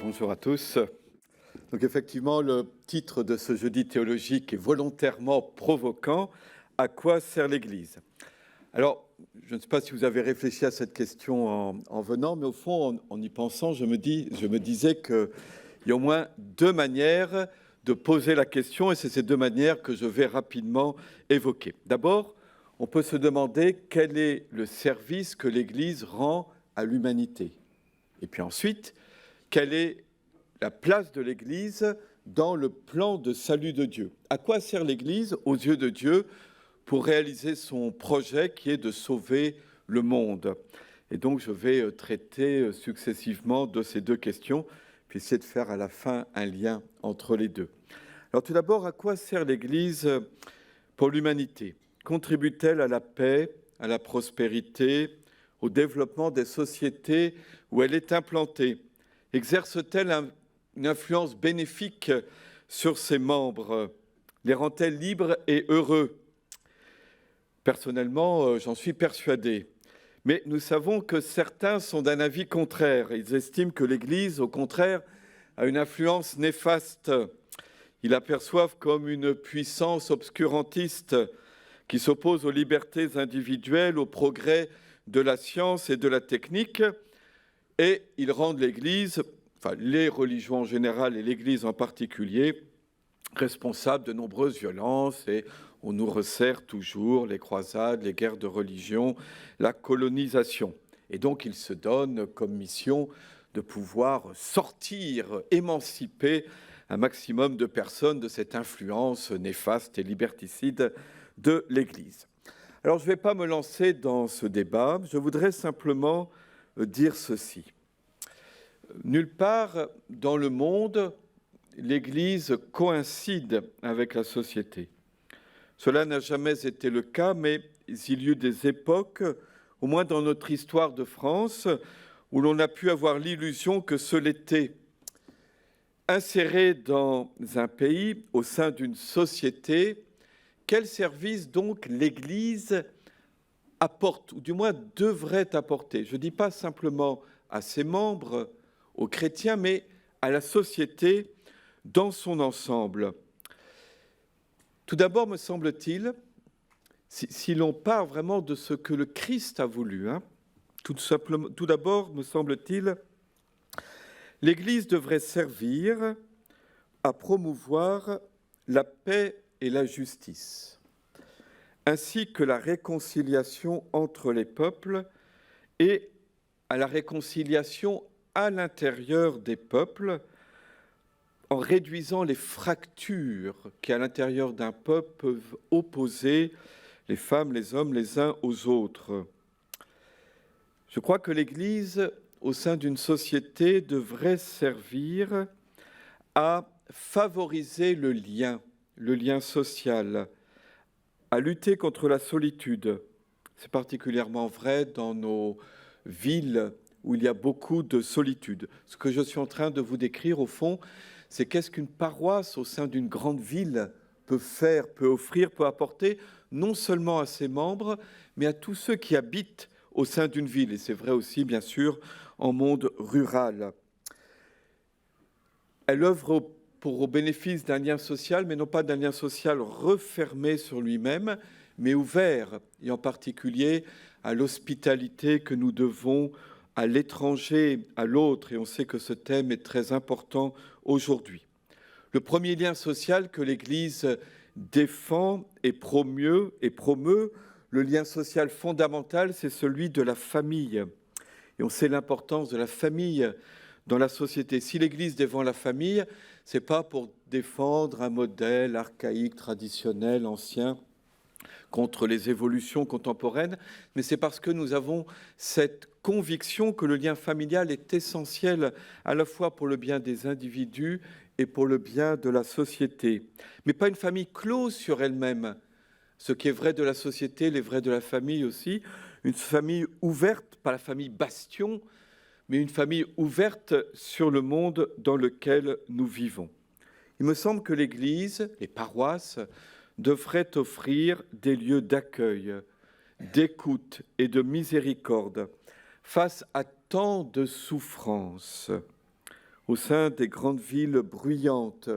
Bonjour à tous. Donc effectivement, le titre de ce jeudi théologique est volontairement provoquant. À quoi sert l'Église? Alors, je ne sais pas si vous avez réfléchi à cette question en venant, mais au fond, en y pensant, je me disais qu'il y a au moins deux manières de poser la question, et c'est ces deux manières que je vais rapidement évoquer. D'abord, on peut se demander quel est le service que l'Église rend à l'humanité. Et puis ensuite, quelle est la place de l'Église dans le plan de salut de Dieu? À quoi sert l'Église aux yeux de Dieu pour réaliser son projet qui est de sauver le monde? Et donc je vais traiter successivement de ces deux questions, puis essayer de faire à la fin un lien entre les deux. Alors tout d'abord, à quoi sert l'Église pour l'humanité? Contribue-t-elle à la paix, à la prospérité, au développement des sociétés où elle est implantée? Exerce-t-elle une influence bénéfique sur ses membres? Les rend-elle libres et heureux? Personnellement, j'en suis persuadé. Mais nous savons que certains sont d'un avis contraire. Ils estiment que l'Église, au contraire, a une influence néfaste. Ils l'aperçoivent comme une puissance obscurantiste qui s'oppose aux libertés individuelles, au progrès de la science et de la technique, et ils rendent l'Église, enfin les religions en général et l'Église en particulier, responsables de nombreuses violences, et on nous resserre toujours les croisades, les guerres de religion, la colonisation. Et donc ils se donnent comme mission de pouvoir sortir, émanciper un maximum de personnes de cette influence néfaste et liberticide de l'Église. Alors je ne vais pas me lancer dans ce débat, je voudrais simplement dire ceci. Nulle part dans le monde, l'Église coïncide avec la société. Cela n'a jamais été le cas, mais il y eut des époques, au moins dans notre histoire de France, où l'on a pu avoir l'illusion que ce l'était. Inséré dans un pays, au sein d'une société, quel service donc l'Église apporte, ou du moins devrait apporter? Je ne dis pas simplement à ses membres, aux chrétiens, mais à la société dans son ensemble. Tout d'abord, me semble-t-il, si l'on part vraiment de ce que le Christ a voulu, tout d'abord, me semble-t-il, l'Église devrait servir à promouvoir la paix et la justice, ainsi que la réconciliation entre les peuples et à la réconciliation à l'intérieur des peuples, en réduisant les fractures qui, à l'intérieur d'un peuple, peuvent opposer les femmes, les hommes, les uns aux autres. Je crois que l'Église, au sein d'une société, devrait servir à favoriser le lien social, à lutter contre la solitude. C'est particulièrement vrai dans nos villes où il y a beaucoup de solitude. Ce que je suis en train de vous décrire, au fond, c'est qu'est-ce qu'une paroisse au sein d'une grande ville peut faire, peut offrir, peut apporter, non seulement à ses membres, mais à tous ceux qui habitent au sein d'une ville. Et c'est vrai aussi, bien sûr, en monde rural. Elle œuvre au bénéfice d'un lien social, mais non pas d'un lien social refermé sur lui-même, mais ouvert, et en particulier à l'hospitalité que nous devons à l'étranger, à l'autre, et on sait que ce thème est très important aujourd'hui. Le premier lien social que l'Église défend et promeut, le lien social fondamental, c'est celui de la famille. Et on sait l'importance de la famille dans la société. Si l'Église défend la famille, ce n'est pas pour défendre un modèle archaïque, traditionnel, ancien, contre les évolutions contemporaines, mais c'est parce que nous avons cette conviction que le lien familial est essentiel à la fois pour le bien des individus et pour le bien de la société. Mais pas une famille close sur elle-même. Ce qui est vrai de la société, l'est vrai de la famille aussi. Une famille ouverte, pas la famille bastion, mais une famille ouverte sur le monde dans lequel nous vivons. Il me semble que l'Église, les paroisses, devraient offrir des lieux d'accueil, d'écoute et de miséricorde face à tant de souffrances. Au sein des grandes villes bruyantes,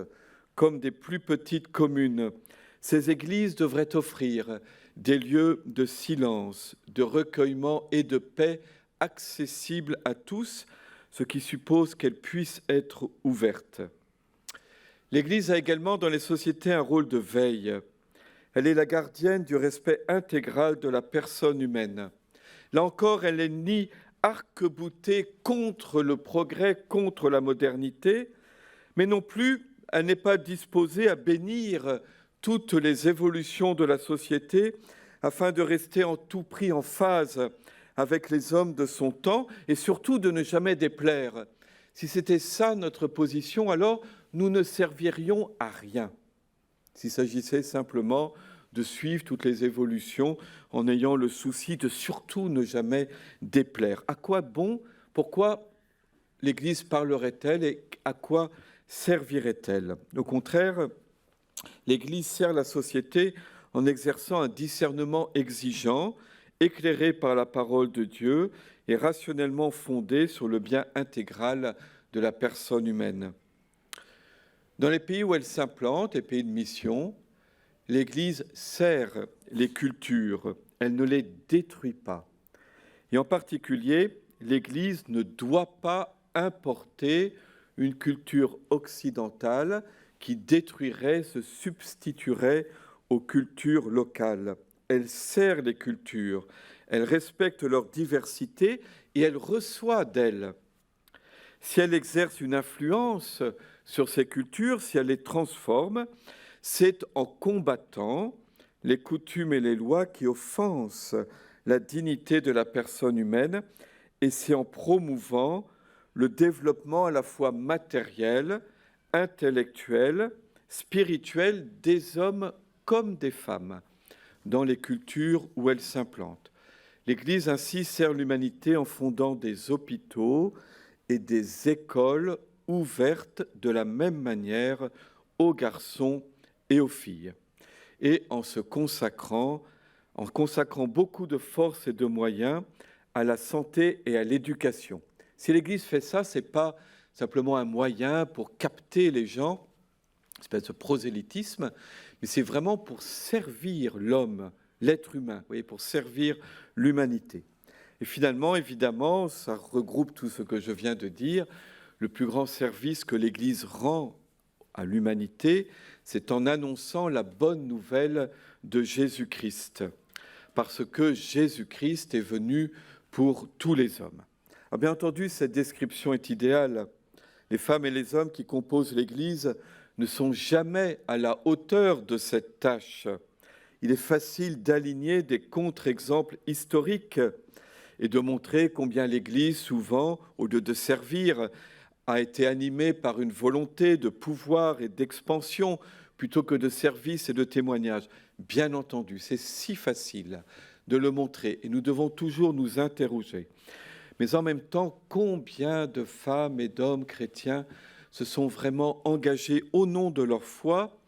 comme des plus petites communes, ces églises devraient offrir des lieux de silence, de recueillement et de paix accessibles à tous, ce qui suppose qu'elles puissent être ouvertes. L'Église a également dans les sociétés un rôle de veille. Elle est la gardienne du respect intégral de la personne humaine. Là encore, elle n'est ni arc-boutée contre le progrès, contre la modernité, mais non plus, elle n'est pas disposée à bénir toutes les évolutions de la société afin de rester en tout prix en phase avec les hommes de son temps et surtout de ne jamais déplaire. Si c'était ça notre position, alors nous ne servirions à rien. S'il s'agissait simplement de suivre toutes les évolutions en ayant le souci de surtout ne jamais déplaire. À quoi bon? Pourquoi l'Église parlerait-elle et à quoi servirait-elle? Au contraire, l'Église sert la société en exerçant un discernement exigeant, éclairé par la parole de Dieu et rationnellement fondé sur le bien intégral de la personne humaine. Dans les pays où elle s'implante, les pays de mission, l'Église sert les cultures, elle ne les détruit pas. Et en particulier, l'Église ne doit pas importer une culture occidentale qui détruirait, se substituerait aux cultures locales. Elle sert les cultures, elle respecte leur diversité et elle reçoit d'elles. Si elle exerce une influence sur ces cultures, si elle les transforme, c'est en combattant les coutumes et les lois qui offensent la dignité de la personne humaine et c'est en promouvant le développement à la fois matériel, intellectuel, spirituel des hommes comme des femmes dans les cultures où elle s'implante. L'Église ainsi sert l'humanité en fondant des hôpitaux et des écoles ouvertes de la même manière aux garçons et aux filles, et en consacrant beaucoup de force et de moyens à la santé et à l'éducation. Si l'Église fait ça, ce n'est pas simplement un moyen pour capter les gens, une espèce de prosélytisme, mais c'est vraiment pour servir l'homme, l'être humain, vous voyez, pour servir l'humanité. Et finalement, évidemment, ça regroupe tout ce que je viens de dire. Le plus grand service que l'Église rend à l'humanité, c'est en annonçant la bonne nouvelle de Jésus-Christ, parce que Jésus-Christ est venu pour tous les hommes. Alors, bien entendu, cette description est idéale. Les femmes et les hommes qui composent l'Église ne sont jamais à la hauteur de cette tâche. Il est facile d'aligner des contre-exemples historiques et de montrer combien l'Église, souvent, au lieu de servir, a été animée par une volonté de pouvoir et d'expansion plutôt que de service et de témoignage. Bien entendu, c'est si facile de le montrer et nous devons toujours nous interroger. Mais en même temps, combien de femmes et d'hommes chrétiens se sont vraiment engagés au nom de leur foi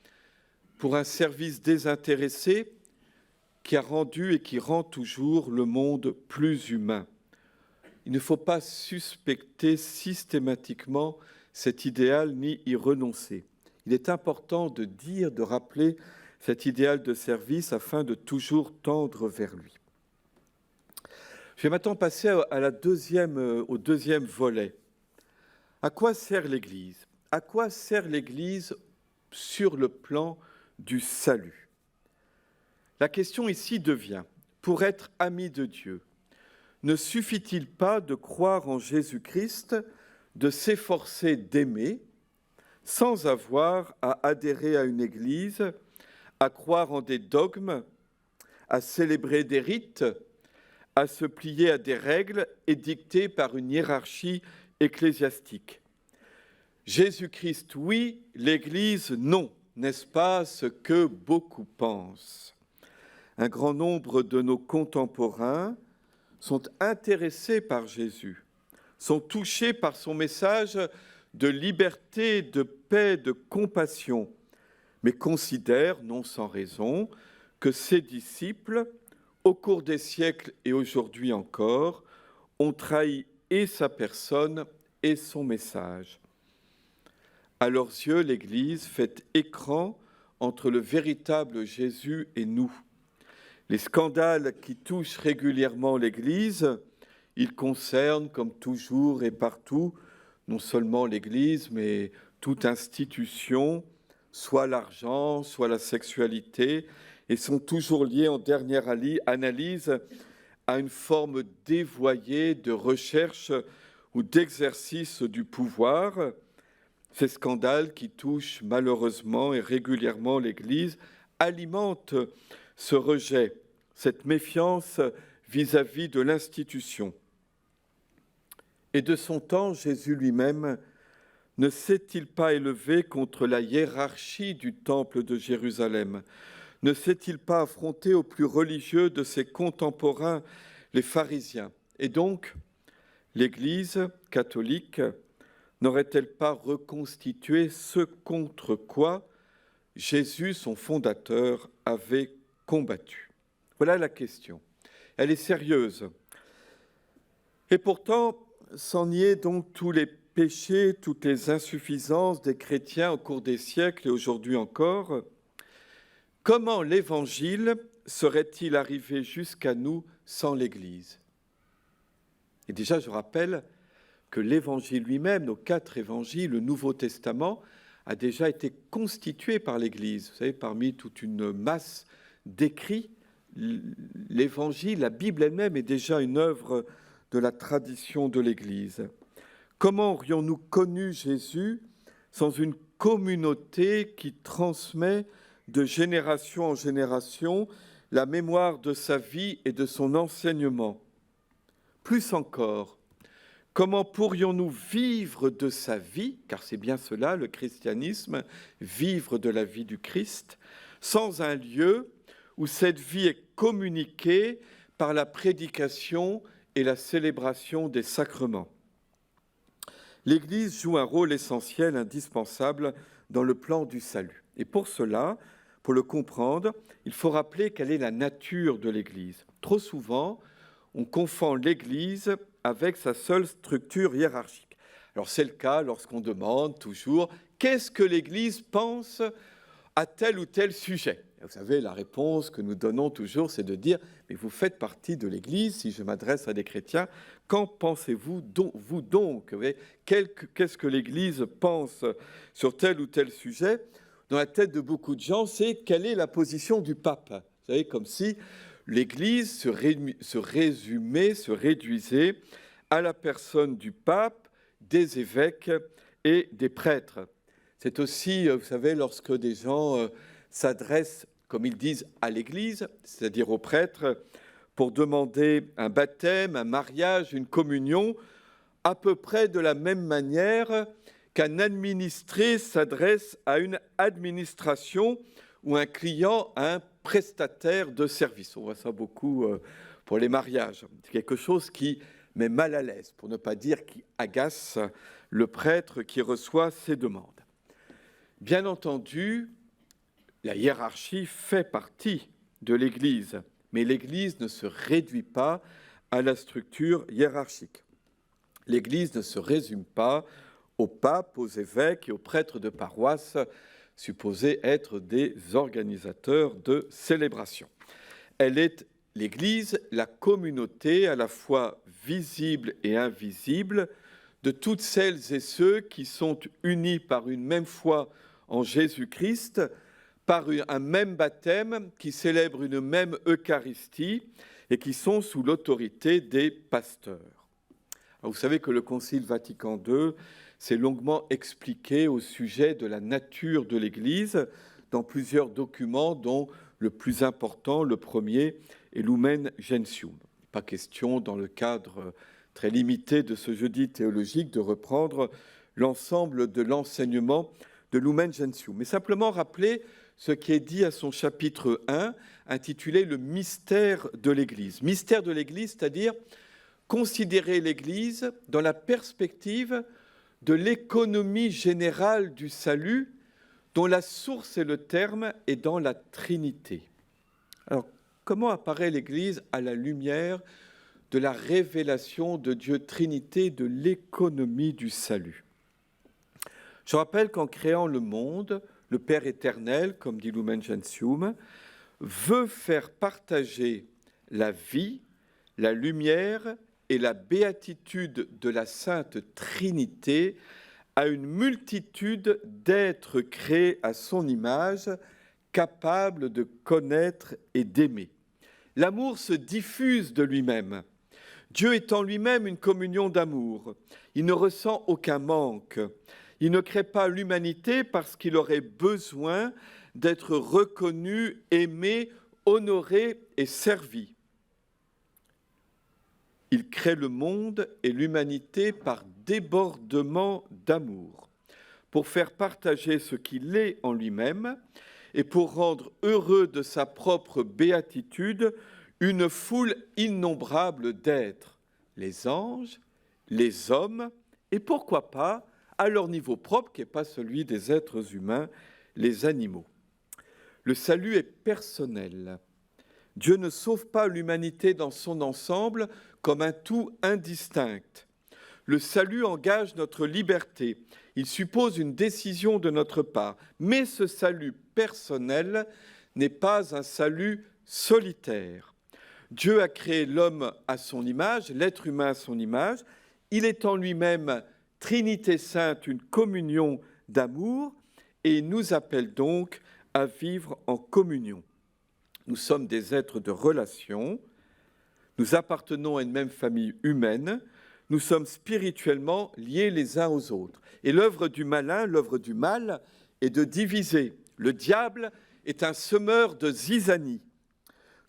pour un service désintéressé qui a rendu et qui rend toujours le monde plus humain. Il ne faut pas suspecter systématiquement cet idéal ni y renoncer. Il est important de dire, de rappeler cet idéal de service afin de toujours tendre vers lui. Je vais maintenant passer au deuxième volet. À quoi sert l'Église? À quoi sert l'Église sur le plan du salut? La question ici devient, pour être ami de Dieu, ne suffit-il pas de croire en Jésus-Christ, de s'efforcer d'aimer, sans avoir à adhérer à une Église, à croire en des dogmes, à célébrer des rites, à se plier à des règles édictées par une hiérarchie ecclésiastique? Jésus-Christ, oui, l'Église, non, n'est-ce pas ce que beaucoup pensent? Un grand nombre de nos contemporains sont intéressés par Jésus, sont touchés par son message de liberté, de paix, de compassion, mais considère, non sans raison, que ses disciples, au cours des siècles et aujourd'hui encore, ont trahi et sa personne et son message. À leurs yeux, l'Église fait écran entre le véritable Jésus et nous. Les scandales qui touchent régulièrement l'Église, ils concernent, comme toujours et partout, non seulement l'Église, mais toute institution, soit l'argent, soit la sexualité, et sont toujours liés en dernière analyse à une forme dévoyée de recherche ou d'exercice du pouvoir. Ces scandales qui touchent malheureusement et régulièrement l'Église alimentent ce rejet, cette méfiance vis-à-vis de l'institution. Et de son temps, Jésus lui-même ne s'est-il pas élevé contre la hiérarchie du temple de Jérusalem? Ne s'est-il pas affronté aux plus religieux de ses contemporains, les pharisiens? Et donc, l'Église catholique n'aurait-elle pas reconstitué ce contre quoi Jésus, son fondateur, avait combattu? Voilà la question. Elle est sérieuse. Et pourtant, sans nier donc tous les péchés, toutes les insuffisances des chrétiens au cours des siècles et aujourd'hui encore, comment l'Évangile serait-il arrivé jusqu'à nous sans l'Église? Et déjà, je rappelle que l'Évangile lui-même, nos 4 évangiles, le Nouveau Testament, a déjà été constitué par l'Église. Vous savez, parmi toute une masse d'écrits, l'Évangile, la Bible elle-même est déjà une œuvre de la tradition de l'Église. Comment aurions-nous connu Jésus sans une communauté qui transmet de génération en génération la mémoire de sa vie et de son enseignement? Plus encore, comment pourrions-nous vivre de sa vie, car c'est bien cela, le christianisme, vivre de la vie du Christ, sans un lieu où cette vie est communiquée par la prédication et la célébration des sacrements? L'Église joue un rôle essentiel, indispensable dans le plan du salut. Et pour cela, pour le comprendre, il faut rappeler quelle est la nature de l'Église. Trop souvent, on confond l'Église avec sa seule structure hiérarchique. Alors c'est le cas lorsqu'on demande toujours « qu'est-ce que l'Église pense à tel ou tel sujet ?» Vous savez, la réponse que nous donnons toujours, c'est de dire « mais vous faites partie de l'Église, si je m'adresse à des chrétiens, qu'en pensez-vous vous donc ?» Qu'est-ce que l'Église pense sur tel ou tel sujet? Dans la tête de beaucoup de gens, c'est quelle est la position du pape? Vous savez, comme si l'Église se réduisait à la personne du pape, des évêques et des prêtres. C'est aussi, vous savez, lorsque des gens s'adressent, comme ils disent, à l'Église, c'est-à-dire aux prêtres, pour demander un baptême, un mariage, une communion, à peu près de la même manière qu'un administré s'adresse à une administration ou un client à un prestataire de service. On voit ça beaucoup pour les mariages. C'est quelque chose qui met mal à l'aise, pour ne pas dire qui agace le prêtre qui reçoit ces demandes. Bien entendu, la hiérarchie fait partie de l'Église, mais l'Église ne se réduit pas à la structure hiérarchique. L'Église ne se résume pas au pape, aux évêques et aux prêtres de paroisse, supposés être des organisateurs de célébrations. Elle est, l'Église, la communauté à la fois visible et invisible de toutes celles et ceux qui sont unis par une même foi en Jésus-Christ, par un même baptême, qui célèbrent une même Eucharistie et qui sont sous l'autorité des pasteurs. Alors, vous savez que le Concile Vatican II s'est longuement expliqué au sujet de la nature de l'Église dans plusieurs documents, dont le plus important, le premier, est Lumen Gentium. Pas question, dans le cadre très limité de ce jeudi théologique, de reprendre l'ensemble de l'enseignement de Lumen Gentium, mais simplement rappeler ce qui est dit à son chapitre 1, intitulé « Le mystère de l'Église ». Mystère de l'Église, c'est-à-dire considérer l'Église dans la perspective de l'économie générale du salut, dont la source et le terme est dans la Trinité. Alors, comment apparaît l'Église à la lumière de la révélation de Dieu Trinité, de l'économie du salut? Je rappelle qu'en créant le monde, le Père éternel, comme dit Lumen Gentium, veut faire partager la vie, la lumière et la béatitude de la Sainte Trinité à une multitude d'êtres créés à son image, capables de connaître et d'aimer. L'amour se diffuse de lui-même. Dieu est en lui-même une communion d'amour. Il ne ressent aucun manque. Il ne crée pas l'humanité parce qu'il aurait besoin d'être reconnu, aimé, honoré et servi. Il crée le monde et l'humanité par débordement d'amour, pour faire partager ce qu'il est en lui-même et pour rendre heureux de sa propre béatitude une foule innombrable d'êtres, les anges, les hommes et pourquoi pas, à leur niveau propre, qui n'est pas celui des êtres humains, les animaux. Le salut est personnel. Dieu ne sauve pas l'humanité dans son ensemble comme un tout indistinct. Le salut engage notre liberté. Il suppose une décision de notre part. Mais ce salut personnel n'est pas un salut solitaire. Dieu a créé l'homme à son image, l'être humain à son image. Il est en lui-même Trinité sainte, une communion d'amour, et il nous appelle donc à vivre en communion. Nous sommes des êtres de relation, nous appartenons à une même famille humaine, nous sommes spirituellement liés les uns aux autres. Et l'œuvre du malin, l'œuvre du mal, est de diviser. Le diable est un semeur de zizanie.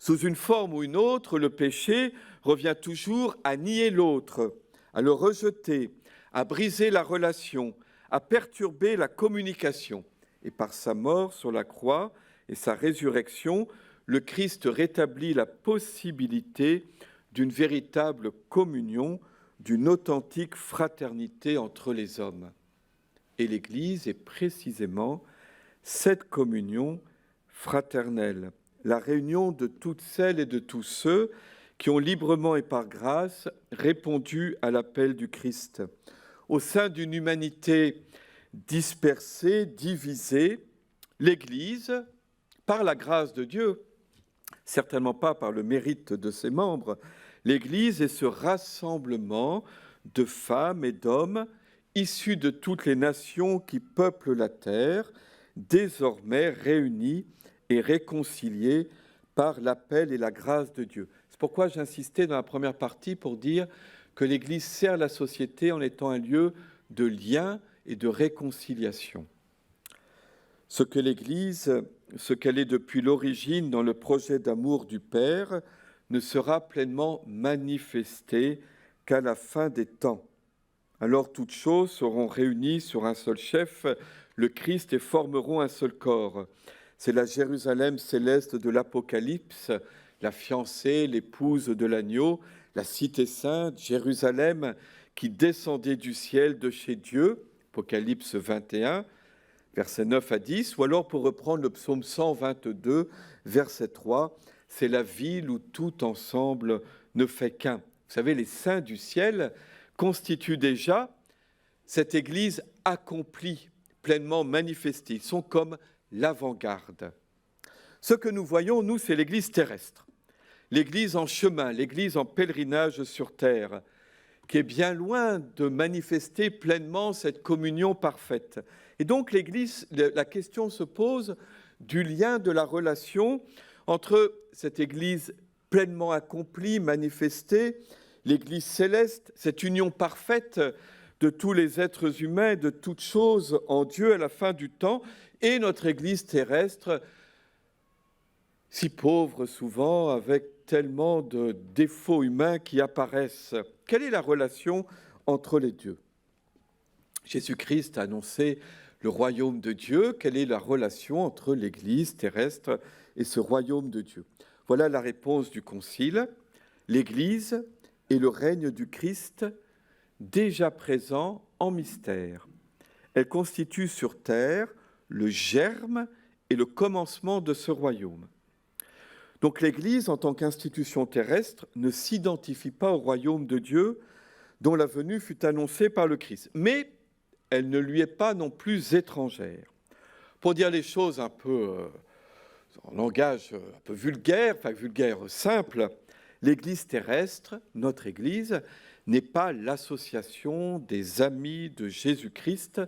Sous une forme ou une autre, le péché revient toujours à nier l'autre, à le rejeter, à briser la relation, à perturber la communication. Et par sa mort sur la croix et sa résurrection, le Christ rétablit la possibilité d'une véritable communion, d'une authentique fraternité entre les hommes. Et l'Église est précisément cette communion fraternelle, la réunion de toutes celles et de tous ceux qui ont librement et par grâce répondu à l'appel du Christ. Au sein d'une humanité dispersée, divisée, l'Église, par la grâce de Dieu, certainement pas par le mérite de ses membres, l'Église est ce rassemblement de femmes et d'hommes issus de toutes les nations qui peuplent la terre, désormais réunis et réconciliés par l'appel et la grâce de Dieu. C'est pourquoi j'insistais dans la première partie pour dire que l'Église sert la société en étant un lieu de lien et de réconciliation. Ce que l'Église, ce qu'elle est depuis l'origine dans le projet d'amour du Père, ne sera pleinement manifesté qu'à la fin des temps. Alors toutes choses seront réunies sur un seul chef, le Christ, et formeront un seul corps. C'est la Jérusalem céleste de l'Apocalypse, la fiancée, l'épouse de l'agneau, la cité sainte, Jérusalem, qui descendait du ciel de chez Dieu, Apocalypse 21, versets 9 à 10, ou alors pour reprendre le psaume 122, verset 3, c'est la ville où tout ensemble ne fait qu'un. Vous savez, les saints du ciel constituent déjà cette Église accomplie, pleinement manifestée. Ils sont comme l'avant-garde. Ce que nous voyons, nous, c'est l'Église terrestre, l'Église en chemin, l'Église en pèlerinage sur terre, qui est bien loin de manifester pleinement cette communion parfaite. Et donc l'Église, la question se pose du lien de la relation entre cette Église pleinement accomplie, manifestée, l'Église céleste, cette union parfaite de tous les êtres humains, de toutes choses en Dieu à la fin du temps, et notre Église terrestre, si pauvre souvent, avec tellement de défauts humains qui apparaissent. Quelle est la relation entre les deux? Jésus-Christ a annoncé le royaume de Dieu. Quelle est la relation entre l'Église terrestre et ce royaume de Dieu? Voilà la réponse du Concile. L'Église est le règne du Christ déjà présent en mystère. Elle constitue sur terre le germe et le commencement de ce royaume. Donc l'Église, en tant qu'institution terrestre, ne s'identifie pas au royaume de Dieu dont la venue fut annoncée par le Christ. Mais elle ne lui est pas non plus étrangère. Pour dire les choses un peu en langage un peu vulgaire, simple, l'Église terrestre, notre Église, n'est pas l'association des amis de Jésus-Christ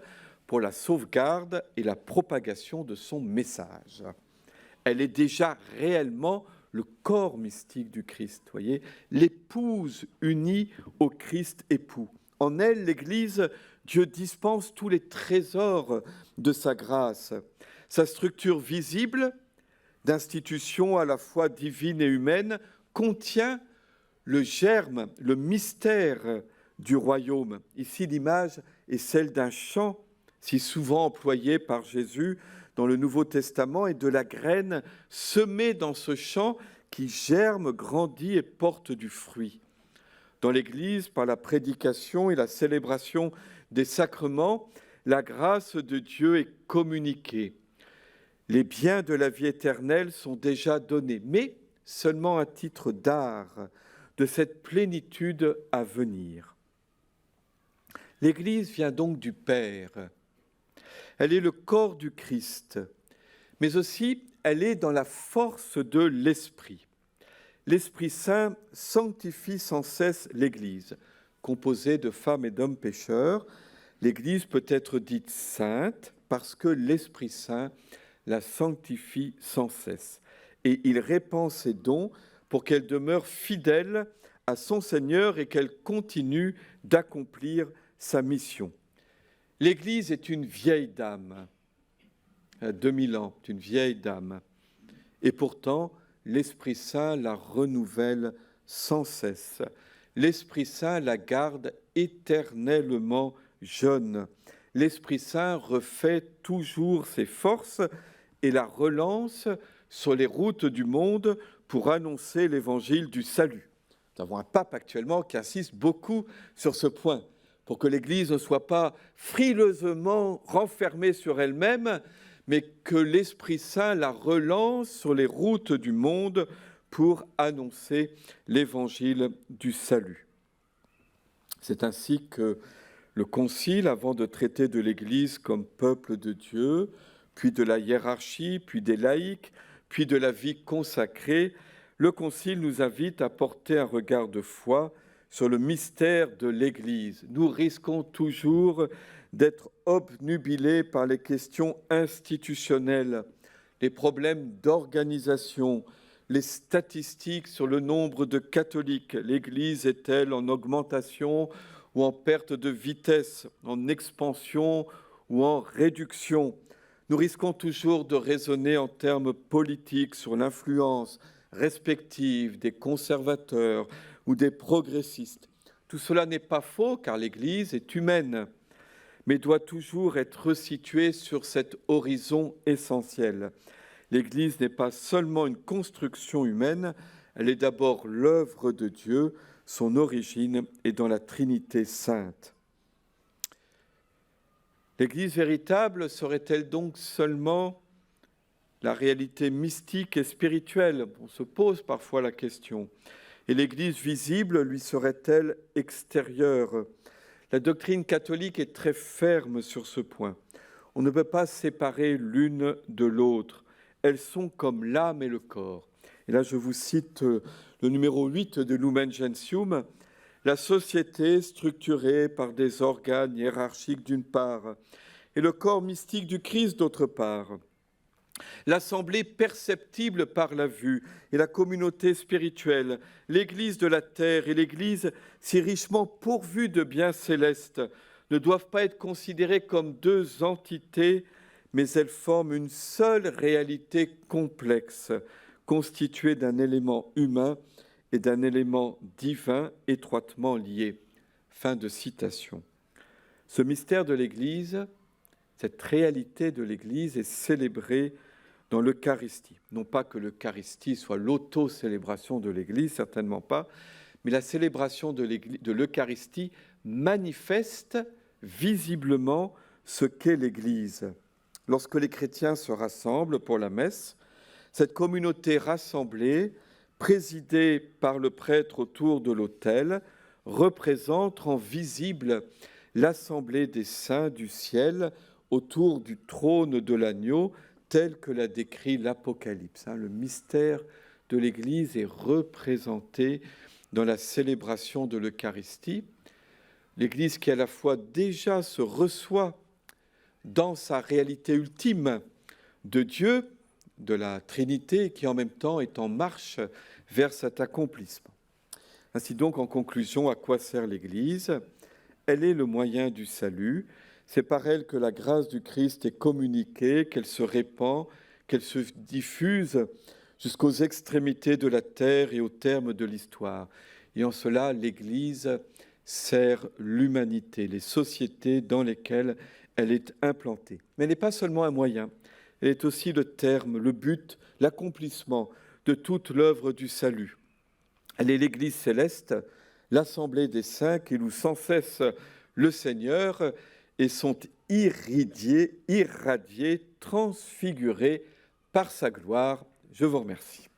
pour la sauvegarde et la propagation de son message. Elle est déjà réellement le corps mystique du Christ, voyez, l'épouse unie au Christ époux. En elle, l'Église, Dieu dispense tous les trésors de sa grâce. Sa structure visible, d'institutions à la fois divines et humaines, contient le germe, le mystère du royaume. Ici, l'image est celle d'un champ, si souvent employé par Jésus dans le Nouveau Testament, et de la graine semée dans ce champ qui germe, grandit et porte du fruit. Dans l'Église, par la prédication et la célébration des sacrements, la grâce de Dieu est communiquée. Les biens de la vie éternelle sont déjà donnés, mais seulement à titre d'art de cette plénitude à venir. L'Église vient donc du Père. Elle est le corps du Christ, mais aussi elle est dans la force de l'Esprit. L'Esprit Saint sanctifie sans cesse l'Église. Composée de femmes et d'hommes pécheurs, l'Église peut être dite sainte parce que l'Esprit Saint la sanctifie sans cesse. Et il répand ses dons pour qu'elle demeure fidèle à son Seigneur et qu'elle continue d'accomplir sa mission. L'Église est une vieille dame, à 2000 ans, une vieille dame. Et pourtant, l'Esprit Saint la renouvelle sans cesse. L'Esprit Saint la garde éternellement jeune. L'Esprit Saint refait toujours ses forces et la relance sur les routes du monde pour annoncer l'évangile du salut. Nous avons un pape actuellement qui insiste beaucoup sur ce point, pour que l'Église ne soit pas frileusement renfermée sur elle-même, mais que l'Esprit Saint la relance sur les routes du monde pour annoncer l'évangile du salut. C'est ainsi que le Concile, avant de traiter de l'Église comme peuple de Dieu, puis de la hiérarchie, puis des laïcs, puis de la vie consacrée, le Concile nous invite à porter un regard de foi sur le mystère de l'Église. Nous risquons toujours d'être obnubilés par les questions institutionnelles, les problèmes d'organisation, les statistiques sur le nombre de catholiques. L'Église est-elle en augmentation ou en perte de vitesse, en expansion ou en réduction? Nous risquons toujours de raisonner en termes politiques sur l'influence respective des conservateurs ou des progressistes. Tout cela n'est pas faux car l'Église est humaine, mais doit toujours être resituée sur cet horizon essentiel. L'Église n'est pas seulement une construction humaine, elle est d'abord l'œuvre de Dieu, son origine est dans la Trinité sainte. L'Église véritable serait-elle donc seulement la réalité mystique et spirituelle? On se pose parfois la question. Et l'Église visible lui serait-elle extérieure? La doctrine catholique est très ferme sur ce point. On ne peut pas séparer l'une de l'autre. Elles sont comme l'âme et le corps. Et là, je vous cite le numéro 8 de Lumen Gentium. La société structurée par des organes hiérarchiques d'une part, et le corps mystique du Christ d'autre part. L'assemblée perceptible par la vue et la communauté spirituelle, l'Église de la terre et l'Église si richement pourvue de biens célestes, ne doivent pas être considérées comme deux entités, mais elles forment une seule réalité complexe, constituée d'un élément humain et d'un élément divin étroitement liés. Fin de citation. Ce mystère de l'Église, cette réalité de l'Église est célébrée dans l'Eucharistie. Non pas que l'Eucharistie soit l'auto-célébration de l'Église, certainement pas, mais la célébration de l'Eucharistie manifeste visiblement ce qu'est l'Église. Lorsque les chrétiens se rassemblent pour la messe, cette communauté rassemblée, présidée par le prêtre autour de l'autel, représente en visible l'assemblée des saints du ciel autour du trône de l'agneau, tel que l'a décrit l'Apocalypse. Le mystère de l'Église est représenté dans la célébration de l'Eucharistie. L'Église qui à la fois déjà se reçoit dans sa réalité ultime de Dieu, de la Trinité, qui en même temps est en marche vers cet accomplissement. Ainsi donc, en conclusion, à quoi sert l'Église ? Elle est le moyen du salut. C'est par elle que la grâce du Christ est communiquée, qu'elle se répand, qu'elle se diffuse jusqu'aux extrémités de la terre et au terme de l'histoire. Et en cela, l'Église sert l'humanité, les sociétés dans lesquelles elle est implantée. Mais elle n'est pas seulement un moyen, elle est aussi le terme, le but, l'accomplissement de toute l'œuvre du salut. Elle est l'Église céleste, l'assemblée des saints qui louent sans cesse le Seigneur et sont irradiés, transfigurés par sa gloire. Je vous remercie.